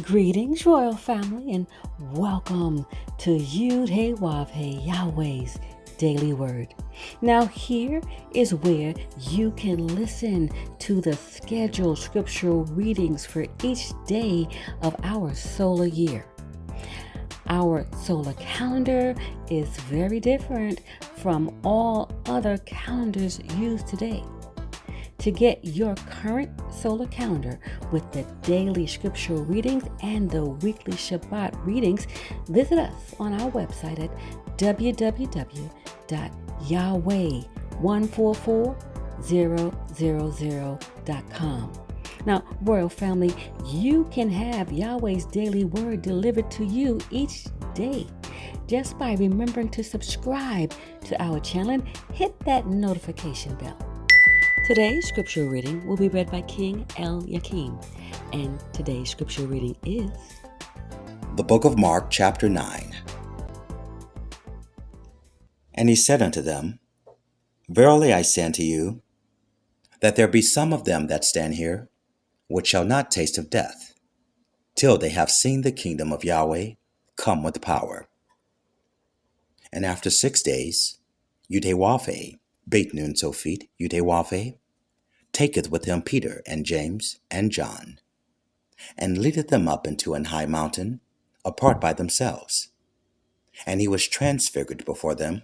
Greetings, royal family, and welcome to Yahweh, Yahweh's Daily Word. Now, here is where you can listen to the scheduled scriptural readings for each day of our solar year. Our solar calendar is very different from all other calendars used today. To get your current solar calendar with the daily scriptural readings and the weekly Shabbat readings, visit us on our website at www.yahweh144000.com. Now, Royal Family, you can have Yahweh's daily word delivered to you each day just by remembering to subscribe to our channel and hit that notification bell. Today's scripture reading will be read by King El-Yakim, and today's scripture reading is the book of Mark, chapter 9. And he said unto them, Verily I say unto you, that there be some of them that stand here, which shall not taste of death, till they have seen the kingdom of Yahweh come with power. And after 6 days, Yahweh, beit nun Sophit, Yahweh, taketh with him Peter and James and John, and leadeth them up into an high mountain, apart by themselves. And he was transfigured before them,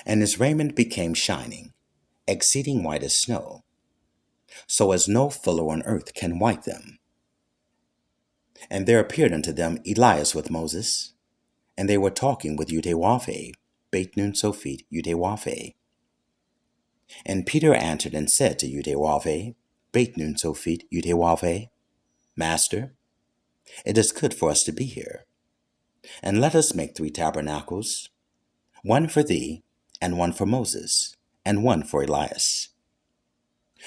and his raiment became shining, exceeding white as snow, so as no fuller on earth can white them. And there appeared unto them Elias with Moses, and they were talking with Yahweh, beit nun Sophit, Yahweh. And Peter answered and said to Yahweh, beit nun Sophit, Yahweh, Master, it is good for us to be here. And let us make 3 tabernacles, one for thee, and one for Moses, and one for Elias.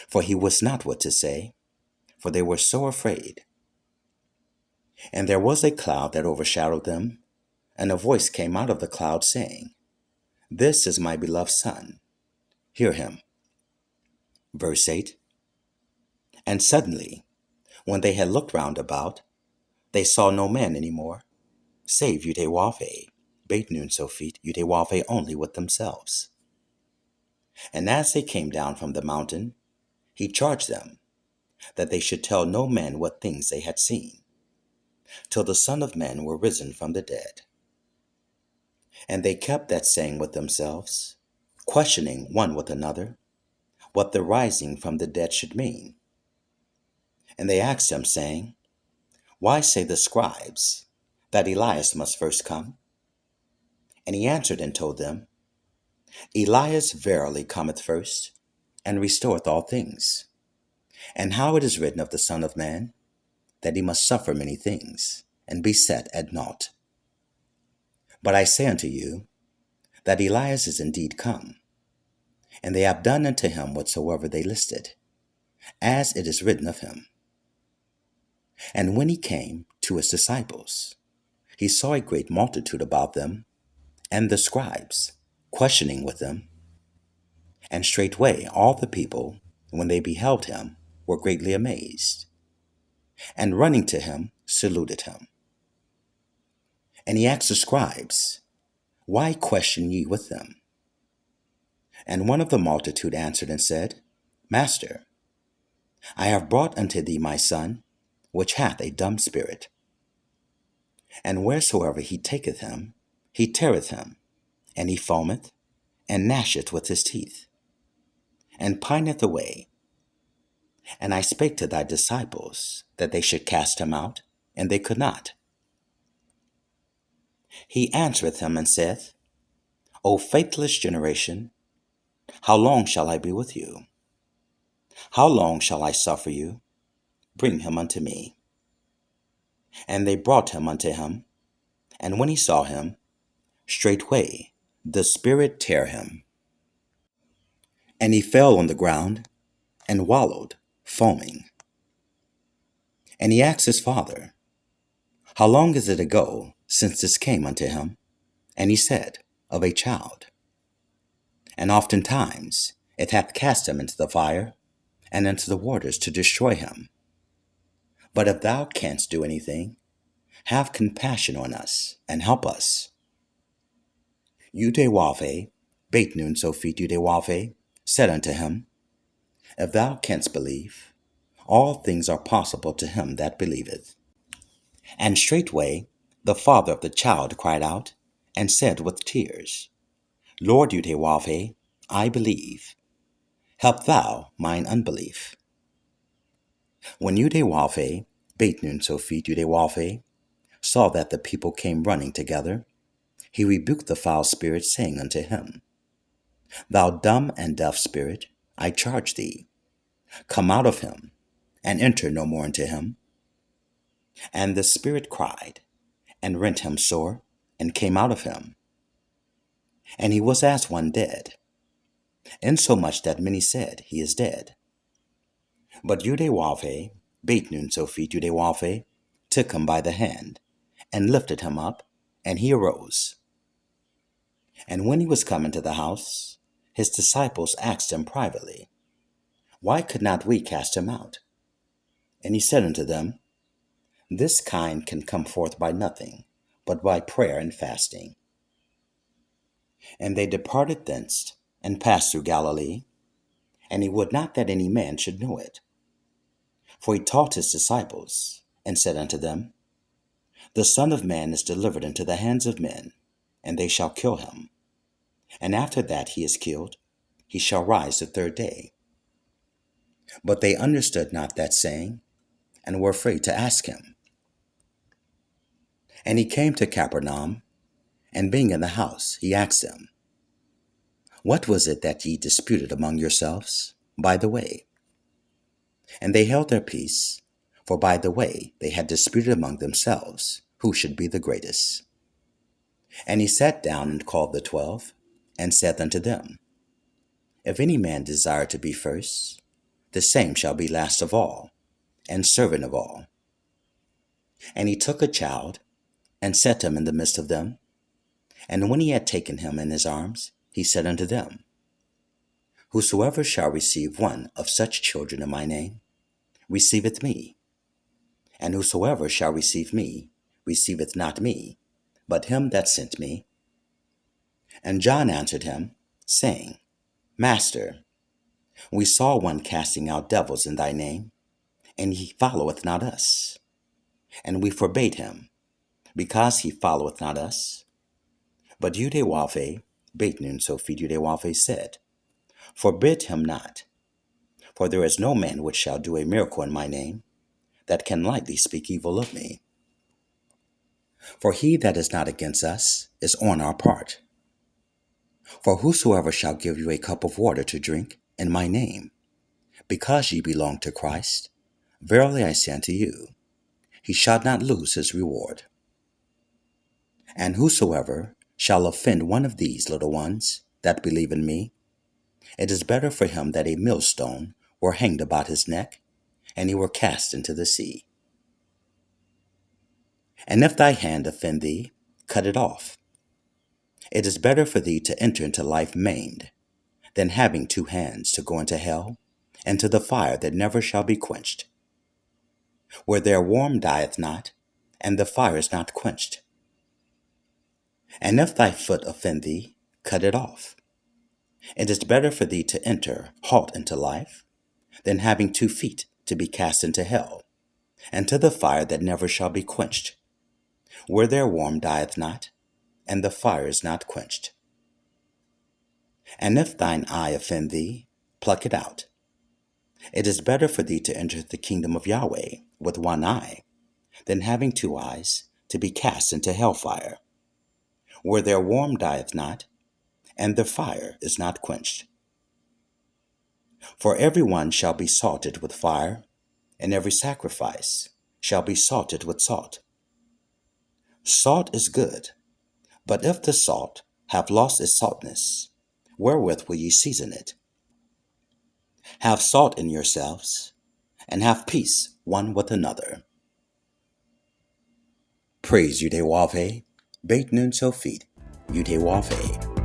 For he wist not what to say, for they were so afraid. And there was a cloud that overshadowed them, and a voice came out of the cloud, saying, This is my beloved Son, hear him. Verse 8. And suddenly, when they had looked round about, they saw no man any more, save Yahweh, beit nun Sophit, Yahweh only with themselves. And as they came down from the mountain, he charged them that they should tell no man what things they had seen, till the Son of Man were risen from the dead. And they kept that saying with themselves, questioning one with another, what the rising from the dead should mean. And they asked him, saying, Why say the scribes that Elias must first come? And he answered and told them, Elias verily cometh first, and restoreth all things. And how it is written of the Son of Man, that he must suffer many things, and be set at naught. But I say unto you, that Elias is indeed come, and they have done unto him whatsoever they listed, as it is written of him. And when he came to his disciples, he saw a great multitude about them, and the scribes questioning with them. And straightway all the people, when they beheld him, were greatly amazed, and running to him, saluted him. And he asked the scribes, Why question ye with them? And one of the multitude answered and said, Master, I have brought unto thee my son, which hath a dumb spirit. And wheresoever he taketh him, he teareth him, and he foameth, and gnasheth with his teeth, and pineth away. And I spake to thy disciples that they should cast him out, and they could not. He answereth him and saith, O faithless generation, how long shall I be with you? How long shall I suffer you? Bring him unto me. And they brought him unto him, and when he saw him, straightway the spirit tare him. And he fell on the ground, and wallowed, foaming. And he asked his father, How long is it ago since this came unto him? And he said, Of a child. And oftentimes it hath cast him into the fire, and into the waters to destroy him. But if thou canst do anything, have compassion on us and help us. Yahweh, Beit Nun Sophit Yahweh, said unto him, If thou canst believe, all things are possible to him that believeth. And straightway the father of the child cried out, and said with tears, Lord Yahweh, I believe. Help thou mine unbelief. When Yahweh, Beit Nun Sophit Yahweh, saw that the people came running together, he rebuked the foul spirit, saying unto him, Thou dumb and deaf spirit, I charge thee, come out of him, and enter no more into him. And the spirit cried, and rent him sore, and came out of him. And he was as one dead, insomuch that many said, He is dead. But Yahweh, Beit Nun Sophit Yahweh, took him by the hand, and lifted him up, and he arose. And when he was come into the house, his disciples asked him privately, Why could not we cast him out? And he said unto them, This kind can come forth by nothing, but by prayer and fasting. And they departed thence, and passed through Galilee, and he would not that any man should know it. For he taught his disciples, and said unto them, The Son of Man is delivered into the hands of men, and they shall kill him. And after that he is killed, he shall rise the third day. But they understood not that saying, and were afraid to ask him. And he came to Capernaum, and being in the house, he asked them, What was it that ye disputed among yourselves by the way? And they held their peace, for by the way they had disputed among themselves, who should be the greatest. And he sat down and called the 12, and said unto them, If any man desire to be first, the same shall be last of all, and servant of all. And he took a child, and set him in the midst of them. And when he had taken him in his arms, he said unto them, Whosoever shall receive one of such children in my name, receiveth me. And whosoever shall receive me, receiveth not me, but him that sent me. And John answered him, saying, Master, we saw one casting out devils in thy name, and he followeth not us. And we forbade him, because he followeth not us. But Yahweh, Beit Nun Sophit Yahweh, said, Forbid him not, for there is no man which shall do a miracle in my name, that can lightly speak evil of me. For he that is not against us is on our part. For whosoever shall give you a cup of water to drink in my name, because ye belong to Christ, verily I say unto you, he shall not lose his reward. And whosoever shall offend one of these little ones that believe in me, it is better for him that a millstone were hanged about his neck, and he were cast into the sea. And if thy hand offend thee, cut it off. It is better for thee to enter into life maimed, than having 2 hands to go into hell, and to the fire that never shall be quenched, where their worm dieth not, and the fire is not quenched. And if thy foot offend thee, cut it off. It is better for thee to enter halt into life, than having 2 feet to be cast into hell, and to the fire that never shall be quenched, where their worm dieth not, and the fire is not quenched. And if thine eye offend thee, pluck it out. It is better for thee to enter the kingdom of Yahweh with 1 eye, than having 2 eyes to be cast into hellfire, where their worm dieth not, and the fire is not quenched. For every one shall be salted with fire, and every sacrifice shall be salted with salt. Salt is good, but if the salt have lost its saltness, wherewith will ye season it? Have salt in yourselves, and have peace one with another. Praise Yahweh, Beit Nun Sophit Yahweh.